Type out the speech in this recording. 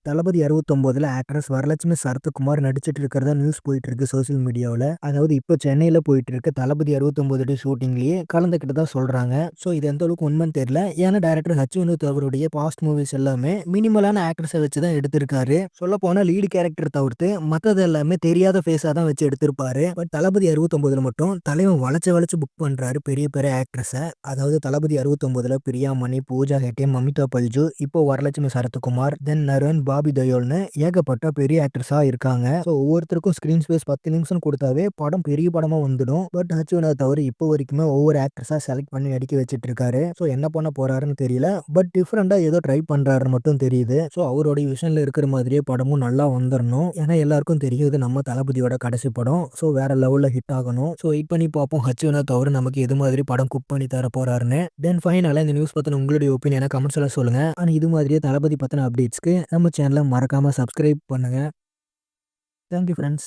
தளபதி 69ல actress Varalakshmi Sarathkumar நடிச்சிட்டு இருக்கிறதா news போயிட்டு இருக்கு சோசியல் மீடியாவுல. அதாவது இப்போ சென்னையில போயிட்டு இருக்க தளபதி 69 ஷூட்டிங்லயே கலந்துக்கிட்டதா சொல்றாங்க. சோ இது எந்த அளவுக்கு உண்மைன்னு தெரியல. ஏன்னா டைரக்டர் ஹச் வினோத் அவருடைய பாஸ்ட் மூவிஸ் எல்லாமே மினிமலான ஆக்ட்ரஸை வச்சு தான் எடுத்திருக்காரு. சொல்ல போனா லீடு கேரக்டர் தவிர்த்து மத்தது எல்லாமே தெரியாத ஃபேஸா தான் வச்சு எடுத்திருப்பாரு. பட் தளபதி 69ல மட்டும் தலைவன் வளைச்சு வளைச்சு புக் பண்றாரு பெரிய பெரிய ஆக்ட்ரஸை. அதாவது தளபதி 69ல பிரியாமணி, பூஜா ஹெட்டே, மமிதா பல்ஜு, இப்போ வரலட்சுமி சரத்குமார், தென் நரன், பாபி தயோல்னு ஏகப்பட்ட பெரிய ஆக்டர்ஸா இருக்காங்க. ஸோ ஒவ்வொருத்தருக்கும் ஸ்கிரீன் ஸ்பேஸ் 10 நிமிஷம் கொடுத்தாவே படம் பெரிய படமா வந்துடும். பட் ஹச் வினோத் அவர் இப்போ வரைக்குமே ஒவ்வொரு ஆக்டர்ஸா செலக்ட் பண்ணி நடிக்க வச்சிட்டு இருக்காரு. ஸோ என்ன பண்ண போறாருன்னு தெரியல. பட் டிஃப்ரெண்டா ஏதோ ட்ரை பண்றாருன்னு மட்டும் தெரியுது. ஸோ அவருடைய விஷன்ல இருக்கிற மாதிரியே படமும் நல்லா வந்துடணும். ஏன்னா எல்லாருக்கும் தெரியும் இது நம்ம தளபதியோட கடைசி படம். ஸோ வேற லெவல்ல ஹிட் ஆகணும். ஸோ வெயிட் பண்ணி பார்ப்போம் ஹச் வினோத் அவர் நமக்கு எது மாதிரி படம் குக் பண்ணி தர போறாருன்னு. தென் ஃபைனலா இந்த நியூஸ் பத்தின உங்களுடைய ஒப்பீனியனை கமெண்ட்ஸ்ல சொல்லுங்க. அண்ட் இது மாதிரியே தளபதி பத்தின அப்டேட்ஸ்க்கு நம்ம சேனலை மறக்காம சப்ஸ்கிரைப் பண்ணுங்க. Thank you friends.